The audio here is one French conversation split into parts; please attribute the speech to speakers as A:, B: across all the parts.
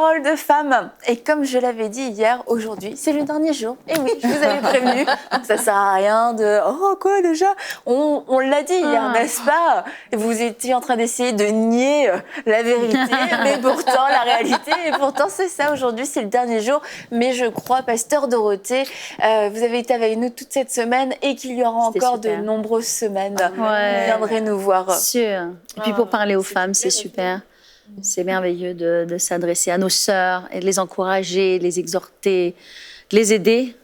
A: Parole de femme. Et comme je l'avais dit hier, aujourd'hui, c'est le dernier jour. Et oui, je vous avais prévenu. Ça sert à rien de « Oh, quoi déjà ?» On l'a dit hier, n'est-ce pas? Vous étiez en train d'essayer de nier la vérité, mais pourtant, la réalité. Et pourtant, c'est ça, aujourd'hui, c'est le dernier jour. Mais je crois, Pasteur Dorothée, vous avez été avec nous toute cette semaine et qu'il y aura encore de nombreuses semaines. Vous viendrez nous voir.
B: Sûr. Et puis pour parler aux femmes, c'est super. C'est merveilleux de s'adresser à nos sœurs et de les encourager, de les exhorter, de les aider.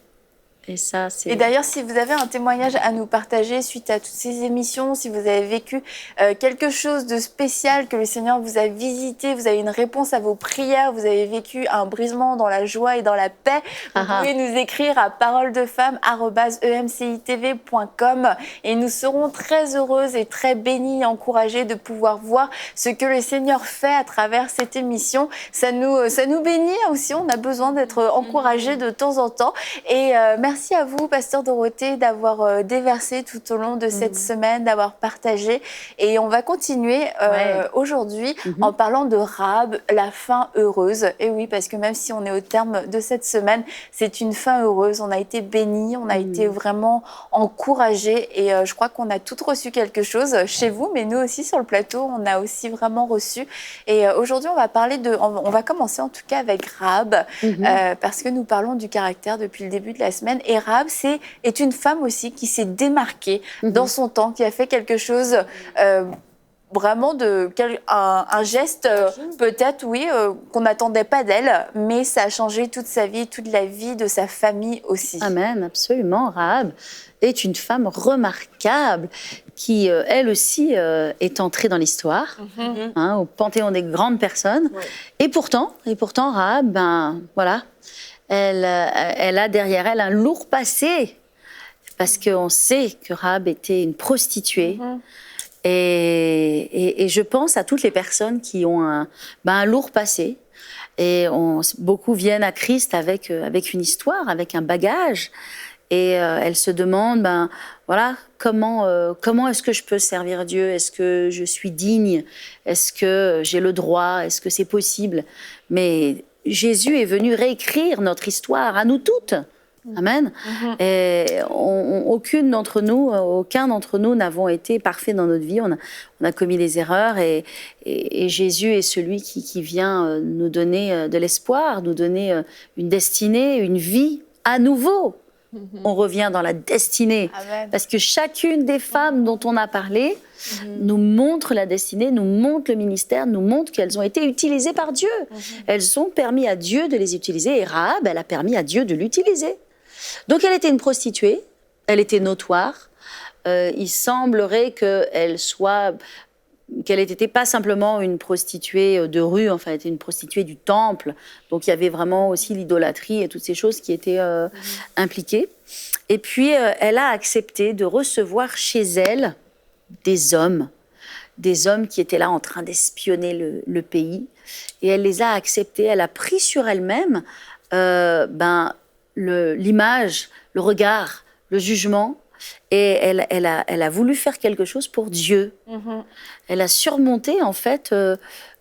B: Et ça, c'est...
A: Et d'ailleurs, si vous avez un témoignage à nous partager suite à toutes ces émissions, si vous avez vécu quelque chose de spécial que le Seigneur vous a visité, vous avez une réponse à vos prières, vous avez vécu un brisement dans la joie et dans la paix, vous pouvez nous écrire à paroledefemme@emcitv.com et nous serons très heureuses et très bénies et encouragées de pouvoir voir ce que le Seigneur fait à travers cette émission. Ça nous bénit aussi, on a besoin d'être encouragés de temps en temps. Et merci à vous, Pasteur Dorothée, d'avoir déversé tout au long de cette semaine, d'avoir partagé. Et on va continuer aujourd'hui en parlant de Rahab, la fin heureuse. Et oui, parce que même si on est au terme de cette semaine, c'est une fin heureuse. On a été bénis, on a été vraiment encouragés. Et je crois qu'on a toutes reçu quelque chose chez vous, mais nous aussi sur le plateau, on a aussi vraiment reçu. Et aujourd'hui, on va commencer en tout cas avec Rahab, parce que nous parlons du caractère depuis le début de la semaine. Et Rahab est une femme aussi qui s'est démarquée dans son temps, qui a fait quelque chose vraiment un geste peut-être, qu'on n'attendait pas d'elle, mais ça a changé toute sa vie, toute la vie de sa famille aussi.
B: Amen, absolument. Rahab est une femme remarquable qui, elle aussi, est entrée dans l'histoire, au panthéon des grandes personnes. Et pourtant, Rahab, elle a derrière elle un lourd passé, parce qu'on sait que Rahab était une prostituée. Et je pense à toutes les personnes qui ont un lourd passé. Et beaucoup viennent à Christ avec une histoire, avec un bagage. Et elles se demandent, comment est-ce que je peux servir Dieu? Est-ce que je suis digne? Est-ce que j'ai le droit? Est-ce que c'est possible? Mais Jésus est venu réécrire notre histoire à nous toutes. Amen. Et aucun d'entre nous n'avons été parfaits dans notre vie. On a commis des erreurs et Jésus est celui qui vient nous donner de l'espoir, nous donner une destinée, une vie à nouveau. On revient dans la destinée.
A: Amen.
B: Parce que chacune des femmes dont on a parlé nous montre la destinée, nous montre le ministère, nous montre qu'elles ont été utilisées par Dieu. Elles ont permis à Dieu de les utiliser. Et Rahab, elle a permis à Dieu de l'utiliser. Donc elle était une prostituée, elle était notoire. Il semblerait qu'elle n'était pas simplement une prostituée de rue, enfin elle était une prostituée du temple. Donc il y avait vraiment aussi l'idolâtrie et toutes ces choses qui étaient impliquées. Et puis elle a accepté de recevoir chez elle des hommes qui étaient là en train d'espionner le pays. Et elle les a acceptés, elle a pris sur elle-même l'image, le regard, le jugement, et elle a voulu faire quelque chose pour Dieu. Elle a surmonté en fait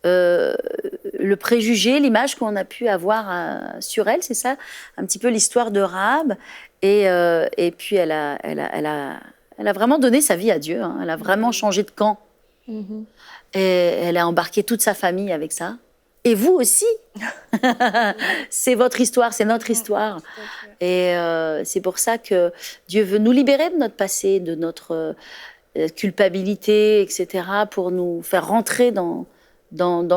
B: le préjugé, l'image qu'on a pu avoir sur elle. C'est ça un petit peu l'histoire de Rahab. Et puis elle a vraiment donné sa vie à Dieu. Elle a vraiment changé de camp. Et elle a embarqué toute sa famille avec ça. Et vous aussi. C'est votre histoire, c'est notre histoire. Et c'est pour ça que Dieu veut nous libérer de notre passé, de notre culpabilité, etc., pour nous faire rentrer dans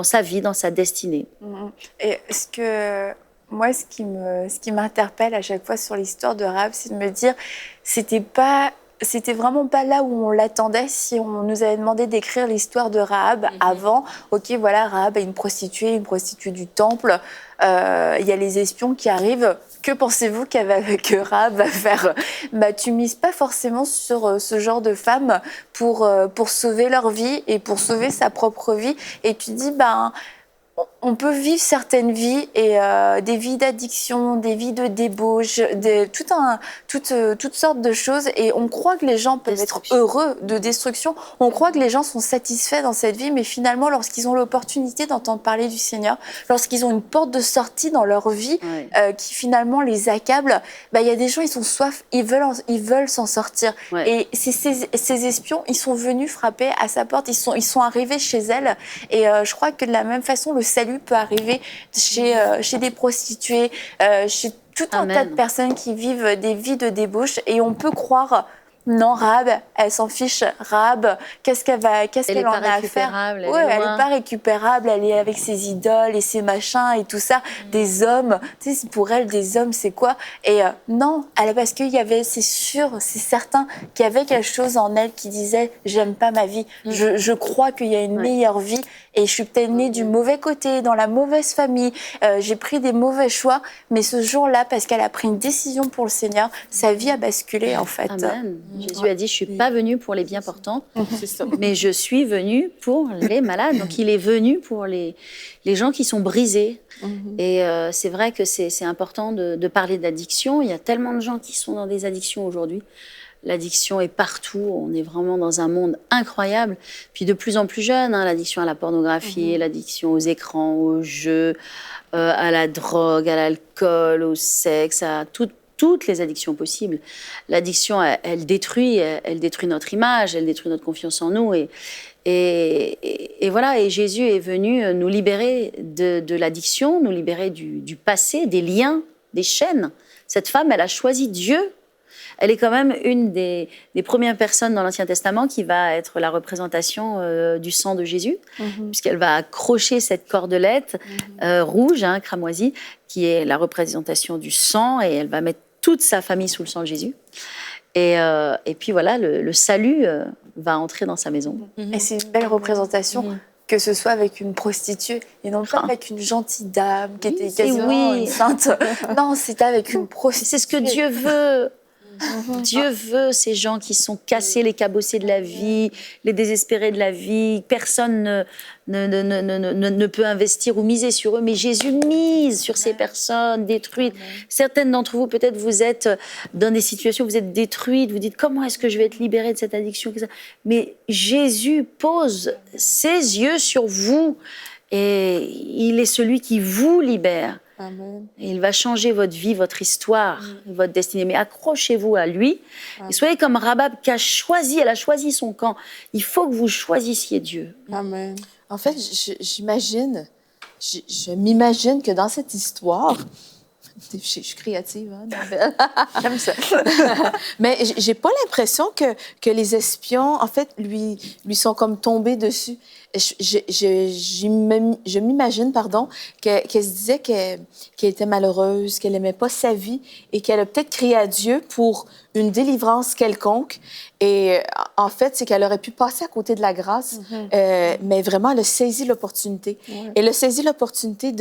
B: sa vie, dans sa destinée.
A: Et ce qui m'interpelle à chaque fois sur l'histoire de Rahab, c'est de me dire, c'était vraiment pas là où on l'attendait. Si on nous avait demandé d'écrire l'histoire de Rahab avant, ok, voilà, Rahab est une prostituée du temple, il y a les espions qui arrivent. Que pensez-vous que Rahab va faire? Tu mises pas forcément sur ce genre de femmes pour sauver leur vie et pour sauver sa propre vie. Et tu dis, on peut vivre certaines vies et des vies d'addiction, des vies de débauche, toutes sortes de choses. Et on croit que les gens peuvent être heureux, de destruction. On croit que les gens sont satisfaits dans cette vie, mais finalement, lorsqu'ils ont l'opportunité d'entendre parler du Seigneur, lorsqu'ils ont une porte de sortie dans leur vie qui finalement les accable, il y a des gens, ils ont soif, ils veulent s'en sortir. Et ces espions, ils sont venus frapper à sa porte, ils sont arrivés chez elle. Et je crois que de la même façon, le salut peut arriver chez des prostituées, chez tout un tas de personnes qui vivent des vies de débauche. Et on peut croire, non, Rahab, elle s'en fiche. Rahab, qu'est-ce qu'elle en a à faire? Elle n'est pas récupérable, elle est avec ses idoles et ses machins et tout ça. Des hommes, tu sais, pour elle, des hommes, c'est quoi? Et non, parce qu'il y avait, c'est sûr, c'est certain qu'il y avait quelque chose en elle qui disait, j'aime pas ma vie. Je crois qu'il y a une meilleure vie. Et je suis peut-être née du mauvais côté, dans la mauvaise famille. J'ai pris des mauvais choix. Mais ce jour-là, parce qu'elle a pris une décision pour le Seigneur, sa vie a basculé, en fait.
B: Amen. Jésus a dit, je ne suis pas venu pour les bien portants, mais je suis venu pour les malades. Donc, il est venu pour les gens qui sont brisés. Et c'est vrai que c'est important de parler d'addiction. Il y a tellement de gens qui sont dans des addictions aujourd'hui. L'addiction est partout, on est vraiment dans un monde incroyable. Puis de plus en plus jeune, l'addiction à la pornographie, l'addiction aux écrans, aux jeux, à la drogue, à l'alcool, au sexe, à toutes les addictions possibles. L'addiction, elle détruit notre image, elle détruit notre confiance en nous. Et voilà, et Jésus est venu nous libérer de l'addiction, nous libérer du passé, des liens, des chaînes. Cette femme, elle a choisi Dieu. Elle est quand même une des premières personnes dans l'Ancien Testament qui va être la représentation du sang de Jésus, puisqu'elle va accrocher cette cordelette rouge, cramoisie, qui est la représentation du sang, et elle va mettre toute sa famille sous le sang de Jésus. Et puis voilà, le salut va entrer dans sa maison.
A: Et c'est une belle représentation. Que ce soit avec une prostituée et non pas avec une gentille dame qui était quasiment une sainte. Non, c'était avec une prostituée.
B: C'est ce que Dieu veut. Dieu veut ces gens qui sont cassés, les cabossés de la vie, les désespérés de la vie. Personne ne peut investir ou miser sur eux, mais Jésus mise sur ces personnes détruites. Certaines d'entre vous, peut-être, vous êtes dans des situations où vous êtes détruites, vous dites comment est-ce que je vais être libérée de cette addiction? Mais Jésus pose ses yeux sur vous et il est celui qui vous libère.
C: Amen.
B: Et il va changer votre vie, votre histoire, votre destinée. Mais accrochez-vous à lui et soyez comme Rahab qui a choisi, elle a choisi son camp. Il faut que vous choisissiez Dieu.
C: Amen.
D: En fait, je m'imagine que dans cette histoire, je suis créative,
A: J'aime ça.
D: mais j'ai pas l'impression que les espions, en fait, lui sont comme tombés dessus. Je m'imagine, qu'elle se disait qu'elle était malheureuse, qu'elle aimait pas sa vie et qu'elle a peut-être crié à Dieu pour une délivrance quelconque. Et en fait, c'est qu'elle aurait pu passer à côté de la grâce, mais vraiment, elle a saisi l'opportunité. Ouais. Elle a saisi l'opportunité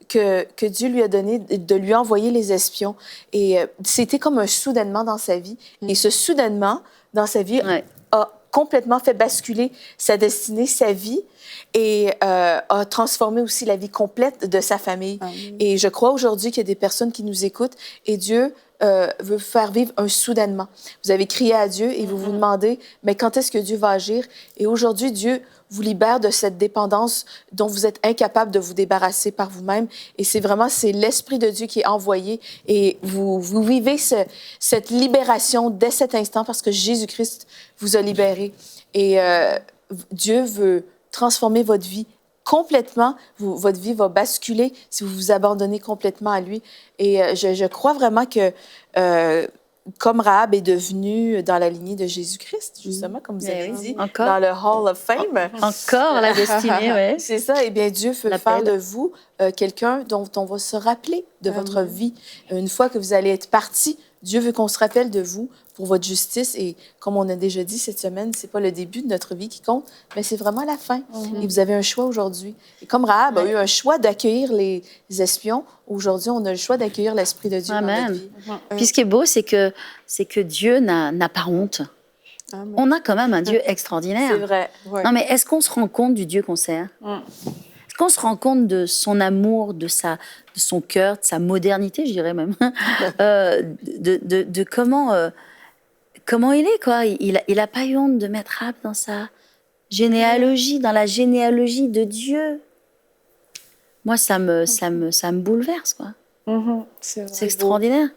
D: que Dieu lui a donné de lui envoyer les espions. Et c'était comme un soudainement dans sa vie. Et ce soudainement dans sa vie a complètement fait basculer sa destinée, sa vie, et a transformé aussi la vie complète de sa famille. Et je crois aujourd'hui qu'il y a des personnes qui nous écoutent et Dieu veut faire vivre un soudainement. Vous avez crié à Dieu et vous vous demandez, mais quand est-ce que Dieu va agir? Et aujourd'hui, Dieu vous libère de cette dépendance dont vous êtes incapable de vous débarrasser par vous-même. Et c'est l'Esprit de Dieu qui est envoyé. Et vous vivez cette libération dès cet instant parce que Jésus-Christ vous a libéré. Et Dieu veut transformer votre vie complètement. Votre vie va basculer si vous vous abandonnez complètement à lui. Et je crois vraiment que... comme Rahab est devenue dans la lignée de Jésus-Christ, justement, comme vous avez dit, dans le Hall of Fame.
B: Encore la destinée, oui.
D: C'est ça. Eh bien, Dieu veut faire de vous quelqu'un dont on va se rappeler de votre vie. Une fois que vous allez être parti, Dieu veut qu'on se rappelle de vous pour votre justice. Et comme on a déjà dit cette semaine, c'est pas le début de notre vie qui compte, mais c'est vraiment la fin. Et vous avez un choix aujourd'hui. Et comme Rahab a eu un choix d'accueillir les espions, aujourd'hui, on a le choix d'accueillir l'Esprit de Dieu dans notre vie.
B: Puis ce qui est beau, c'est que Dieu n'a pas honte. Amen. On a quand même un Dieu extraordinaire.
D: C'est vrai.
B: Ouais. Non, mais est-ce qu'on se rend compte du Dieu qu'on sert? Est-ce lorsqu'on se rend compte de son amour, de son cœur, de sa modernité, je dirais même, de comment il est, quoi. Il a pas eu honte de mettre Rahab dans sa généalogie, dans la généalogie de Dieu. Moi, ça me bouleverse, quoi. C'est extraordinaire.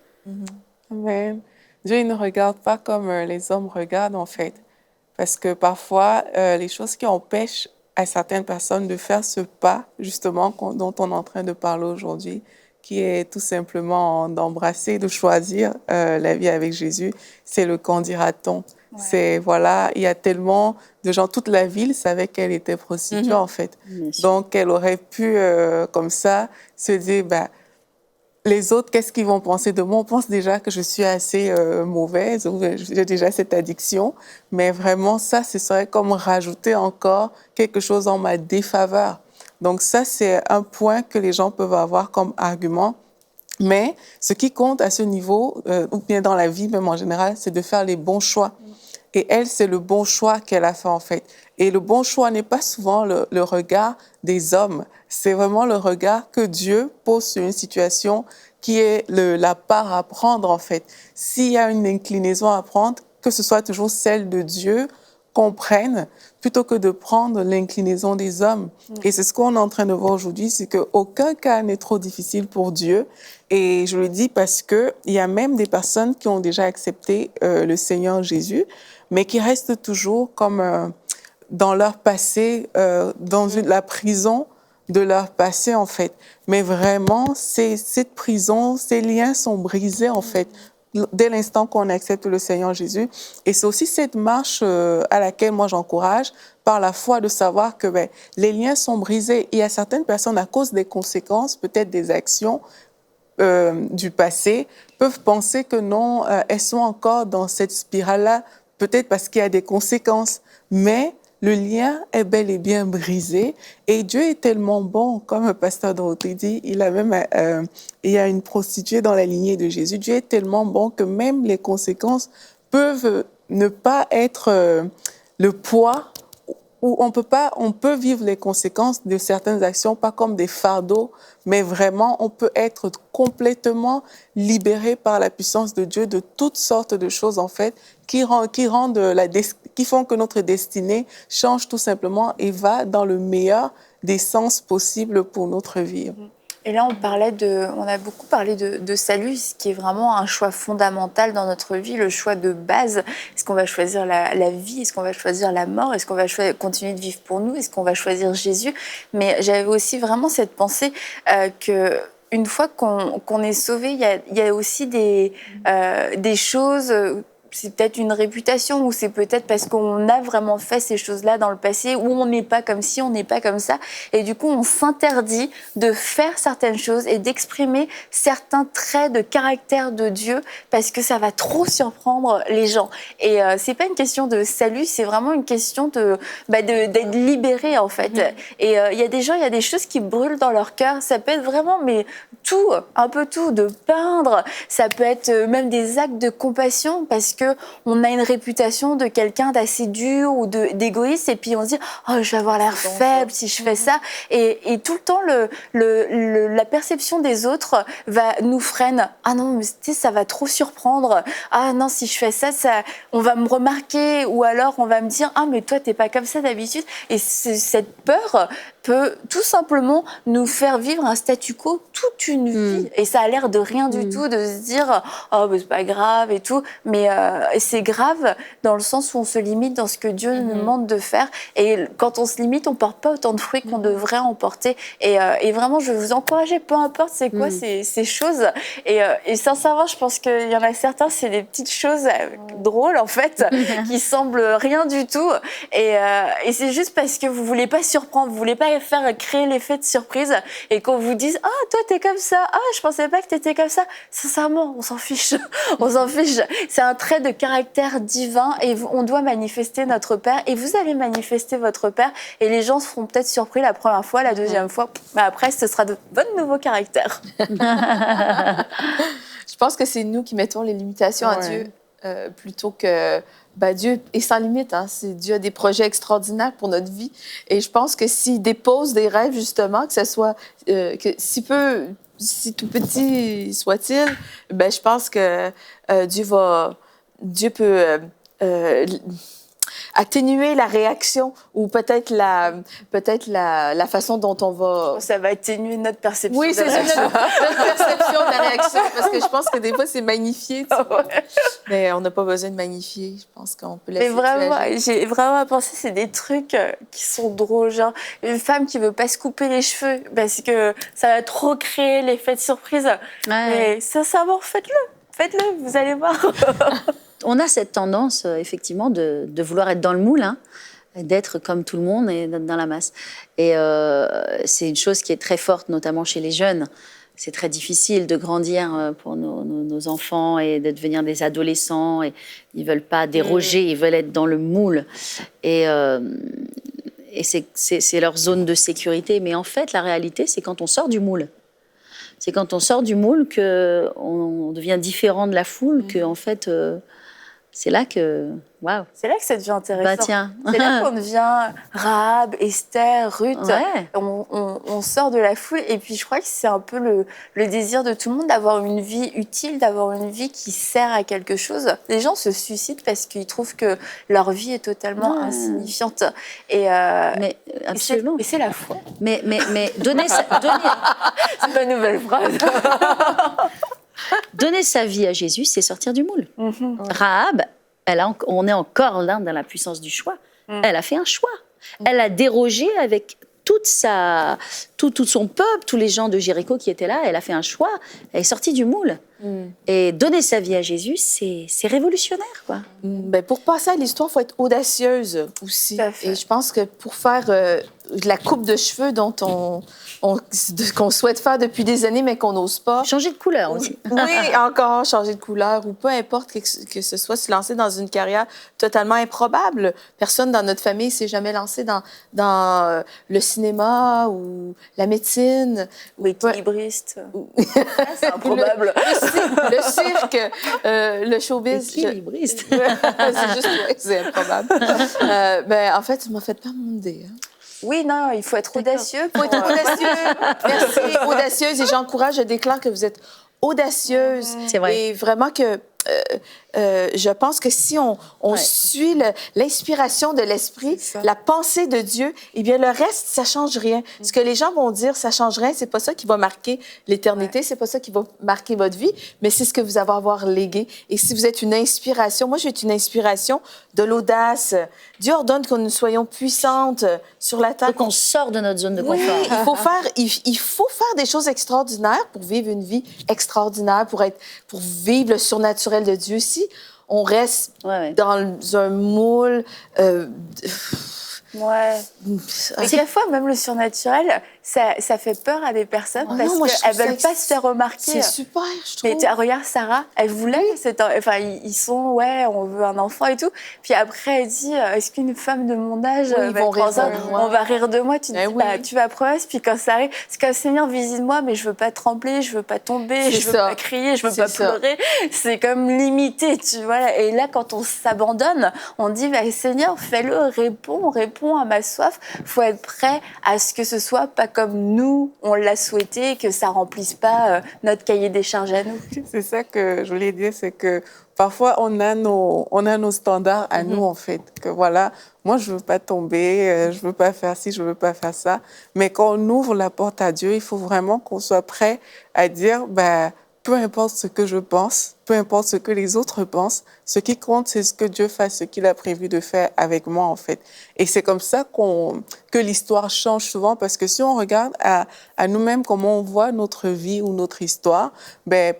C: Amen. Dieu, il ne regarde pas comme les hommes regardent, en fait. Parce que parfois, les choses qui empêchent à certaines personnes de faire ce pas, justement, dont on est en train de parler aujourd'hui, qui est tout simplement d'embrasser, de choisir la vie avec Jésus, c'est le qu'en dira-t-on. Ouais. C'est, voilà, il y a tellement de gens, toute la ville savait qu'elle était prostituée, en fait. Donc, elle aurait pu, comme ça, se dire, bah, les autres, qu'est-ce qu'ils vont penser de moi? On pense déjà que je suis assez mauvaise, ou j'ai déjà cette addiction, mais vraiment, ça, ce serait comme rajouter encore quelque chose en ma défaveur. Donc ça, c'est un point que les gens peuvent avoir comme argument. Mais ce qui compte à ce niveau, ou bien dans la vie même en général, c'est de faire les bons choix. Et elle, c'est le bon choix qu'elle a fait, en fait. Et le bon choix n'est pas souvent le regard des hommes. C'est vraiment le regard que Dieu pose sur une situation qui est la part à prendre, en fait. S'il y a une inclinaison à prendre, que ce soit toujours celle de Dieu qu'on prenne, plutôt que de prendre l'inclinaison des hommes. Et c'est ce qu'on est en train de voir aujourd'hui, c'est qu'aucun cas n'est trop difficile pour Dieu. Et je le dis parce qu'il y a même des personnes qui ont déjà accepté le Seigneur Jésus, mais qui restent toujours comme dans leur passé, dans la prison de leur passé, en fait. Mais vraiment, cette prison, ces liens sont brisés, en fait, dès l'instant qu'on accepte le Seigneur Jésus. Et c'est aussi cette marche à laquelle moi j'encourage, par la foi, de savoir que les liens sont brisés. Il y a certaines personnes, à cause des conséquences, peut-être des actions du passé, peuvent penser que non, elles sont encore dans cette spirale-là, peut-être parce qu'il y a des conséquences. Mais le lien est bel et bien brisé. Et Dieu est tellement bon, comme le pasteur Dorothée dit, il y a une prostituée dans la lignée de Jésus. Dieu est tellement bon que même les conséquences peuvent ne pas être le poids, où on peut vivre les conséquences de certaines actions, pas comme des fardeaux, mais vraiment, on peut être complètement libéré par la puissance de Dieu de toutes sortes de choses, en fait, qui font que notre destinée change tout simplement et va dans le meilleur des sens possibles pour notre vie.
A: Et là, on a beaucoup parlé de salut, ce qui est vraiment un choix fondamental dans notre vie, le choix de base. Est-ce qu'on va choisir la vie? Est-ce qu'on va choisir la mort? Est-ce qu'on va continuer de vivre pour nous? Est-ce qu'on va choisir Jésus? Mais j'avais aussi vraiment cette pensée que une fois qu'on est sauvé, il y a aussi des choses. C'est peut-être une réputation, ou c'est peut-être parce qu'on a vraiment fait ces choses-là dans le passé, où on n'est pas comme ci, on n'est pas comme ça. Et du coup, on s'interdit de faire certaines choses et d'exprimer certains traits de caractère de Dieu parce que ça va trop surprendre les gens. Et c'est pas une question de salut, c'est vraiment une question d'être libéré, en fait. Et il y a des gens, il y a des choses qui brûlent dans leur cœur. Ça peut être vraiment, mais tout, un peu tout, de peindre. Ça peut être même des actes de compassion parce que on a une réputation de quelqu'un d'assez dur ou d'égoïste, et puis on se dit « Oh, je vais avoir l'air faible si je fais ça ». Et tout le temps, la perception des autres nous freine. « Ah non, mais ça va trop surprendre. Ah non, si je fais ça, on va me remarquer. » Ou alors, on va me dire « Ah, mais toi, t'es pas comme ça d'habitude. » Et cette peur peut tout simplement nous faire vivre un statu quo toute une vie. Et ça a l'air de rien du tout, de se dire « Oh, mais c'est pas grave et tout ». Mais c'est grave dans le sens où on se limite dans ce que Dieu nous demande de faire. Et quand on se limite, on porte pas autant de fruits qu'on devrait en porter. Et vraiment, je vais vous encourager, peu importe c'est quoi ces choses. Et sincèrement, je pense qu'il y en a certains, c'est des petites choses drôles, en fait, qui semblent rien du tout. Et c'est juste parce que vous voulez pas surprendre, vous voulez pas créer l'effet de surprise, et qu'on vous dise « Ah, toi, t'es comme ça. Ah, je pensais pas que t'étais comme ça. » Sincèrement, on s'en fiche. On s'en fiche. C'est un trait de caractère divin, et on doit manifester notre Père, et vous allez manifester votre Père, et les gens seront peut-être surpris la première fois, la deuxième fois, mais après, ce sera de bons nouveaux caractères.
D: Je pense que c'est nous qui mettons les limitations à Dieu. plutôt que... Dieu est sans limite. Hein? Dieu a des projets extraordinaires pour notre vie. Et je pense que s'il dépose des rêves, justement, que ce soit... que si tout petit soit-il, je pense que Dieu peut atténuer la réaction ou peut-être la façon dont on va...
A: Ça va atténuer notre perception.
D: Oui, c'est ça, notre perception de la réaction, parce que je pense que des fois, c'est magnifié. Mais on n'a pas besoin de magnifier. Je pense qu'on peut laisser...
A: Mais vraiment, j'ai vraiment pensé, c'est des trucs qui sont drôles. Genre, une femme qui veut pas se couper les cheveux parce que ça va trop créer l'effet de surprise. Mais sincèrement, faites-le, vous allez voir.
B: On a cette tendance, effectivement, de vouloir être dans le moule, hein, d'être comme tout le monde et d'être dans la masse. Et c'est une chose qui est très forte, notamment chez les jeunes. C'est très difficile de grandir pour nos enfants et de devenir des adolescents. Et ils ne veulent pas déroger, ils veulent être dans le moule. Et c'est leur zone de sécurité. Mais en fait, la réalité, c'est quand on sort du moule. C'est quand on sort du moule qu'on devient différent de la foule, que en fait... c'est là que... Waouh!
A: C'est là que ça devient intéressant.
B: Tiens.
A: C'est là qu'on devient Rahab, Esther, Ruth.
B: Ouais.
A: On sort de la foule. Et puis, je crois que c'est un peu le désir de tout le monde d'avoir une vie utile, d'avoir une vie qui sert à quelque chose. Les gens se suicident parce qu'ils trouvent que leur vie est totalement insignifiante.
B: Mais absolument.
A: Et c'est la foi.
B: Mais donner...
A: C'est pas une nouvelle phrase.
B: Donner sa vie à Jésus, c'est sortir du moule. Rahab, on est encore là dans la puissance du choix. Elle a fait un choix. Elle a dérogé avec tout son peuple, tous les gens de Jéricho qui étaient là. Elle a fait un choix. Elle est sortie du moule. Et donner sa vie à Jésus, c'est révolutionnaire, quoi.
D: Pour passer à l'histoire, il faut être audacieuse aussi. Et je pense que pour faire la coupe de cheveux qu'on souhaite faire depuis des années, mais qu'on n'ose pas.
B: Changer de couleur aussi.
D: Oui, encore changer de couleur, ou peu importe que ce soit se lancer dans une carrière totalement improbable. Personne dans notre famille s'est jamais lancé dans le cinéma ou la médecine.
A: Ou équilibriste. C'est improbable.
D: Le cirque, le showbiz.
B: Équilibriste.
D: C'est juste, c'est improbable. En fait, tu m'as fait pas mon idée. Hein.
A: Oui, non, il faut être audacieux.
D: Il faut être audacieux. Merci, audacieuse. Et j'encourage, je déclare que vous êtes audacieuse.
B: C'est vrai.
D: Et vraiment que je pense que si on suit l'inspiration de l'Esprit, la pensée de Dieu, eh bien, le reste, ça change rien. Ce que les gens vont dire, ça change rien, c'est pas ça qui va marquer l'éternité, c'est pas ça qui va marquer votre vie, mais c'est ce que vous allez avoir légué. Et si vous êtes une inspiration, moi, je suis une inspiration de l'audace. Dieu ordonne que nous soyons puissantes sur la terre.
B: Qu'on sort de notre zone de confort.
D: Il faut faire des choses extraordinaires pour vivre une vie extraordinaire, pour vivre le surnaturel de Dieu. Si on reste dans un moule...
A: Mais quelquefois, même le surnaturel, ça fait peur à des personnes parce qu'elles ne veulent pas se faire remarquer.
D: C'est super, je trouve.
A: Mais regarde Sarah, elle voulait, ils sont, on veut un enfant et tout. Puis après, elle dit, est-ce qu'une femme de mon âge va être enceinte? On va rire de moi. Tu te dis, tu vas promesse. Puis quand ça arrive, c'est comme Seigneur, visite-moi, mais je veux pas trembler, je veux pas tomber, je veux pas crier, je veux pas pleurer. C'est comme limité, tu vois. Et là, quand on s'abandonne, on dit, Seigneur, fais-le, réponds à ma soif. Il faut être prêt à ce que ce soit pas comme nous, on l'a souhaité, que ça remplisse pas notre cahier des charges à nous.
C: C'est ça que je voulais dire, c'est que parfois on a nos standards à nous, en fait. Que voilà, moi je veux pas tomber, je veux pas faire ci, je veux pas faire ça. Mais quand on ouvre la porte à Dieu, il faut vraiment qu'on soit prêt à dire, peu importe ce que je pense, peu importe ce que les autres pensent, ce qui compte, c'est ce que Dieu fasse, ce qu'il a prévu de faire avec moi, en fait. Et c'est comme ça que l'histoire change souvent, parce que si on regarde à nous-mêmes comment on voit notre vie ou notre histoire,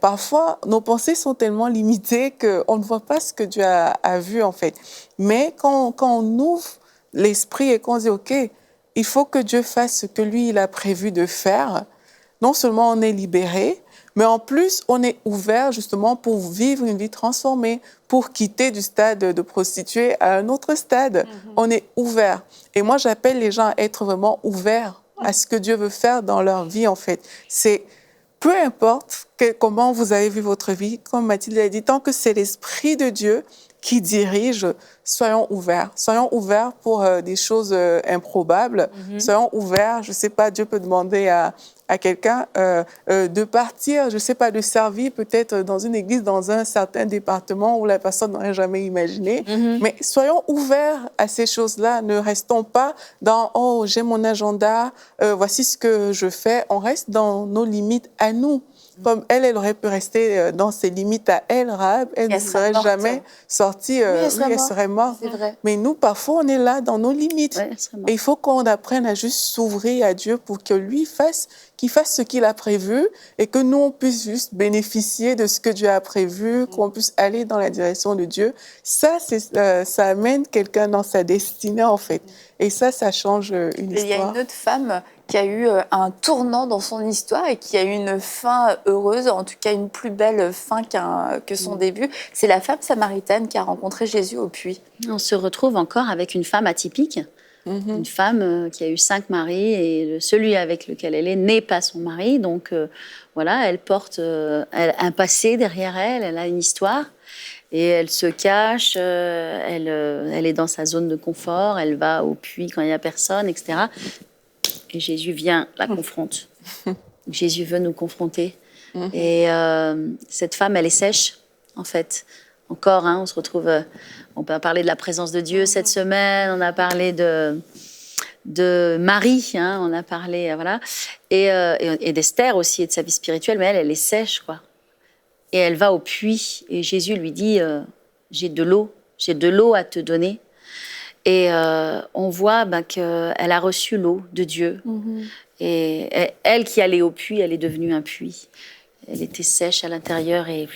C: parfois, nos pensées sont tellement limitées qu'on ne voit pas ce que Dieu a vu, en fait. Mais quand on ouvre l'esprit et qu'on dit, OK, il faut que Dieu fasse ce que lui, il a prévu de faire, non seulement on est libéré, mais en plus, on est ouvert justement pour vivre une vie transformée, pour quitter du stade de prostituée à un autre stade. On est ouvert. Et moi, j'appelle les gens à être vraiment ouverts à ce que Dieu veut faire dans leur vie, en fait. C'est peu importe comment vous avez vu votre vie, comme Mathilde a dit, tant que c'est l'Esprit de Dieu qui dirige, soyons ouverts. Soyons ouverts pour des choses improbables. Soyons ouverts, je ne sais pas, Dieu peut demander à quelqu'un de partir, je ne sais pas, de servir peut-être dans une église, dans un certain département où la personne n'aurait jamais imaginé. Mais soyons ouverts à ces choses-là. Ne restons pas dans « Oh, j'ai mon agenda, voici ce que je fais ». On reste dans nos limites à nous. Comme elle aurait pu rester dans ses limites à elle, Rahab, elle ne serait jamais sortie, elle serait morte.
D: C'est vrai.
C: Mais nous, parfois, on est là dans nos limites.
B: Ouais,
C: Et il faut qu'on apprenne à juste s'ouvrir à Dieu pour que lui qu'il fasse ce qu'il a prévu et que nous, on puisse juste bénéficier de ce que Dieu a prévu, qu'on puisse aller dans la direction de Dieu. Ça, ça amène quelqu'un dans sa destinée, en fait. Et ça change une histoire.
A: Il y a une autre femme qui a eu un tournant dans son histoire et qui a eu une fin heureuse, en tout cas une plus belle fin que son début. C'est la femme samaritaine qui a rencontré Jésus au puits.
B: On se retrouve encore avec une femme atypique, une femme qui a eu 5 maris et celui avec lequel elle est n'est pas son mari. Donc voilà, elle porte un passé derrière elle, elle a une histoire. Et elle se cache, elle est dans sa zone de confort, elle va au puits quand il n'y a personne, etc. Et Jésus vient, la confronte. Jésus veut nous confronter. Et cette femme, elle est sèche, en fait. Encore, on se retrouve... on peut parler de la présence de Dieu cette semaine, on a parlé de Marie, on a parlé... voilà. Et d'Esther aussi, et de sa vie spirituelle, mais elle est sèche, quoi. Et elle va au puits, et Jésus lui dit j'ai de l'eau à te donner. Et on voit qu'elle a reçu l'eau de Dieu. Et elle qui allait au puits, elle est devenue un puits. Elle était sèche à l'intérieur, et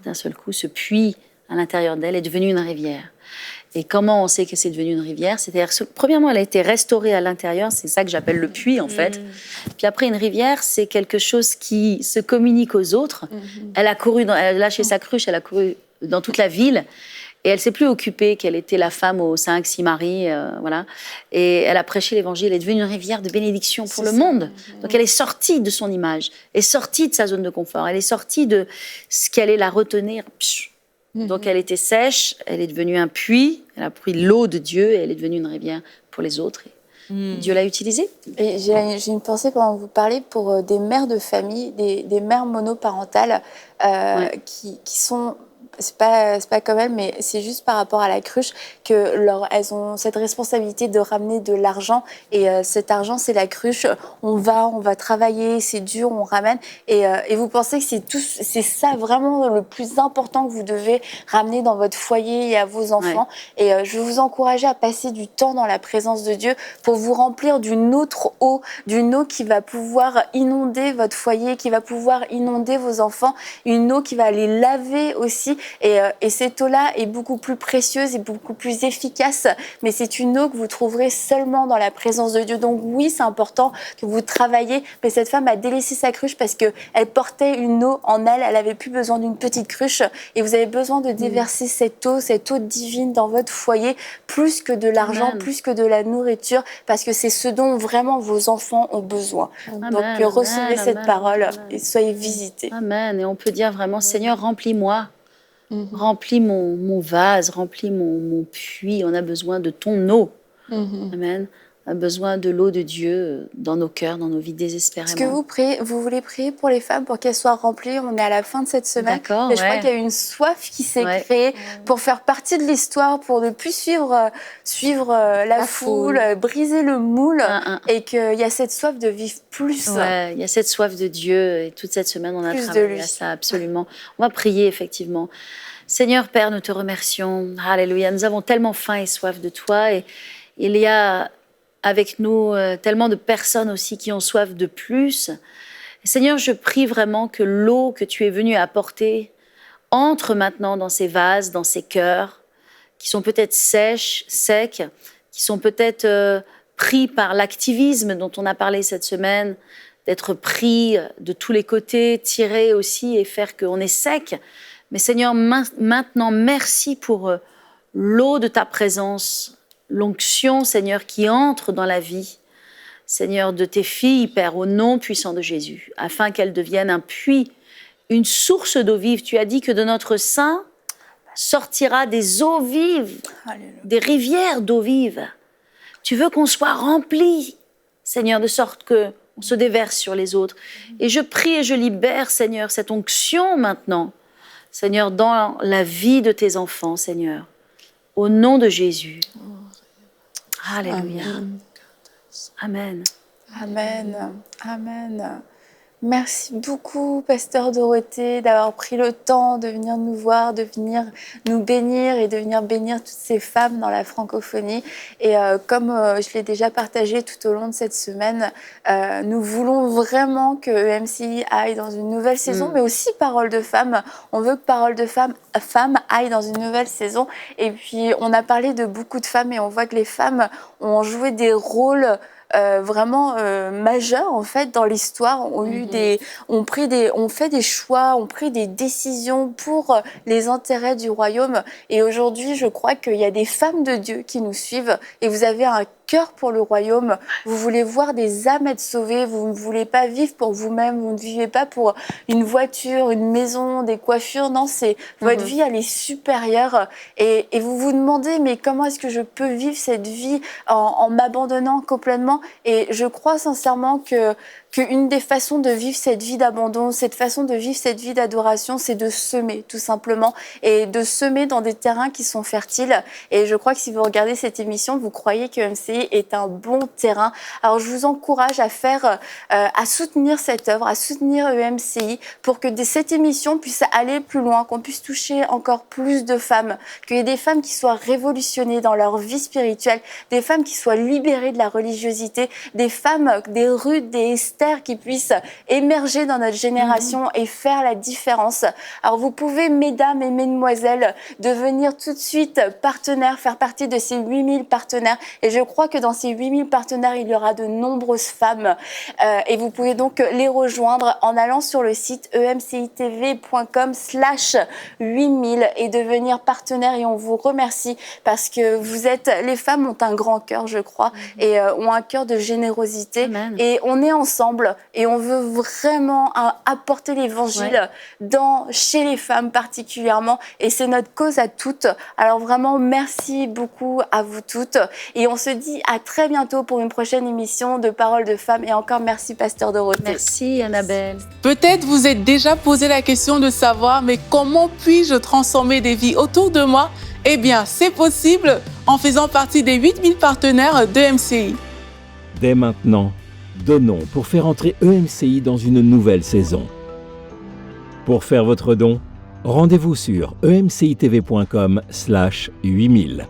B: d'un seul coup, ce puits à l'intérieur d'elle est devenu une rivière. Et comment on sait que c'est devenu une rivière? C'est-à-dire, premièrement, elle a été restaurée à l'intérieur, c'est ça que j'appelle le puits, en fait. Puis après, une rivière, c'est quelque chose qui se communique aux autres. Elle a couru, elle a lâché sa cruche, elle a couru dans toute la ville, et elle s'est plus occupée qu'elle était la femme aux 5-6 maris, voilà. Et elle a prêché l'évangile, elle est devenue une rivière de bénédiction pour le monde. Donc elle est sortie de son image, elle est sortie de sa zone de confort, elle est sortie de ce qui allait la retenir. Donc elle était sèche, elle est devenue un puits, elle a pris l'eau de Dieu et elle est devenue une rivière pour les autres. Et Dieu l'a utilisée.
A: Et j'ai une pensée pendant que vous parlez pour des mères de famille, des mères monoparentales qui sont... C'est pas comme elles, mais c'est juste par rapport à la cruche elles ont cette responsabilité de ramener de l'argent. Et cet argent, c'est la cruche. On va travailler, c'est dur, on ramène. Et vous pensez que c'est ça vraiment le plus important que vous devez ramener dans votre foyer et à vos enfants. Ouais. Et je vais vous encourager à passer du temps dans la présence de Dieu pour vous remplir d'une autre eau, d'une eau qui va pouvoir inonder votre foyer, qui va pouvoir inonder vos enfants, une eau qui va les laver aussi. Et cette eau-là est beaucoup plus précieuse et beaucoup plus efficace, mais c'est une eau que vous trouverez seulement dans la présence de Dieu. Donc oui, c'est important que vous travaillez, mais cette femme a délaissé sa cruche parce qu'elle portait une eau en elle, elle n'avait plus besoin d'une petite cruche, et vous avez besoin de déverser cette eau divine dans votre foyer, plus que de l'argent, Amen. Plus que de la nourriture, parce que c'est ce dont vraiment vos enfants ont besoin.
B: Amen.
A: Donc recevez cette
B: Amen.
A: parole
B: Amen.
A: et soyez visités.
B: Amen. Et on peut dire vraiment, Seigneur, remplis-moi. Remplis mon vase, remplis mon puits. On a besoin de ton eau. Amen. On a besoin de l'eau de Dieu dans nos cœurs, dans nos vies désespérément.
A: Est-ce que vous voulez prier pour les femmes pour qu'elles soient remplies? On est à la fin de cette semaine.
B: D'accord,
A: et je crois qu'il y a une soif qui s'est créée pour faire partie de l'histoire, pour ne plus suivre la foule, briser le moule, et qu'il y a cette soif de vivre plus.
B: Ouais, il y a cette soif de Dieu, et toute cette semaine, on a travaillé à ça, absolument. On va prier, effectivement. Seigneur Père, nous te remercions. Alléluia, nous avons tellement faim et soif de toi, et il y a avec nous tellement de personnes aussi qui ont soif de plus. Seigneur, je prie vraiment que l'eau que tu es venu apporter entre maintenant dans ces vases, dans ces cœurs, qui sont peut-être sèches, secs, qui sont peut-être pris par l'activisme dont on a parlé cette semaine, d'être pris de tous les côtés, tirés aussi et faire qu'on est sec. Mais Seigneur, maintenant, merci pour l'eau de ta présence, l'onction, Seigneur, qui entre dans la vie. Seigneur, de tes filles, Père, au nom puissant de Jésus, afin qu'elles deviennent un puits, une source d'eau vive. Tu as dit que de notre sein sortira des eaux vives,
A: Alléluia.
B: des rivières d'eau vive. Tu veux qu'on soit remplis, Seigneur, de sorte que on se déverse sur les autres. Et je prie et je libère, Seigneur, cette onction maintenant, Seigneur, dans la vie de tes enfants, Seigneur, au nom de Jésus. Alléluia. Amen.
A: Amen. Amen. Merci beaucoup, Pasteur Dorothée, d'avoir pris le temps de venir nous voir, de venir nous bénir et de venir bénir toutes ces femmes dans la francophonie. Et comme je l'ai déjà partagé tout au long de cette semaine, nous voulons vraiment que EMCI aille dans une nouvelle saison, mais aussi Parole de Femmes. On veut que Parole de Femmes aille dans une nouvelle saison. Et puis, on a parlé de beaucoup de femmes et on voit que les femmes ont joué des rôles vraiment majeurs en fait dans l'histoire, ont fait des choix, ont pris des décisions pour les intérêts du royaume. Et aujourd'hui, je crois qu'il y a des femmes de Dieu qui nous suivent et vous avez un cœur pour le royaume. Vous voulez voir des âmes être sauvées. Vous ne voulez pas vivre pour vous-même. Vous ne vivez pas pour une voiture, une maison, des coiffures. Non, c'est votre vie, elle est supérieure. Et vous vous demandez, mais comment est-ce que je peux vivre cette vie en m'abandonnant complètement? Et je crois sincèrement qu'une des façons de vivre cette vie d'abandon, cette façon de vivre cette vie d'adoration, c'est de semer, tout simplement, et de semer dans des terrains qui sont fertiles. Et je crois que si vous regardez cette émission, vous croyez que MCI est un bon terrain. Alors, je vous encourage à soutenir cette œuvre, à soutenir EMCI pour que cette émission puisse aller plus loin, qu'on puisse toucher encore plus de femmes, qu'il y ait des femmes qui soient révolutionnées dans leur vie spirituelle, des femmes qui soient libérées de la religiosité, des femmes, des Ruth, des Esther qui puissent émerger dans notre génération et faire la différence. Alors, vous pouvez, mesdames et mesdemoiselles, devenir tout de suite partenaires, faire partie de ces 8000 partenaires. Et je crois que dans ces 8000 partenaires, il y aura de nombreuses femmes. Et vous pouvez donc les rejoindre en allant sur le site emcitv.com/8000 et devenir partenaire. Et on vous remercie parce que les femmes ont un grand cœur, je crois, et ont un cœur de générosité.
B: Amen.
A: Et on est ensemble et on veut vraiment apporter l'évangile chez les femmes particulièrement. Et c'est notre cause à toutes. Alors vraiment, merci beaucoup à vous toutes. Et on se dit à très bientôt pour une prochaine émission de Parole de Femmes. Et encore merci, Pasteur Dorothée.
B: Merci, Annabelle.
C: Peut-être vous êtes déjà posé la question de savoir, mais comment puis-je transformer des vies autour de moi? Eh bien, c'est possible en faisant partie des 8000 partenaires de MCI.
E: Dès maintenant, donnons pour faire entrer EMCI dans une nouvelle saison. Pour faire votre don, rendez-vous sur emcitv.com/8000.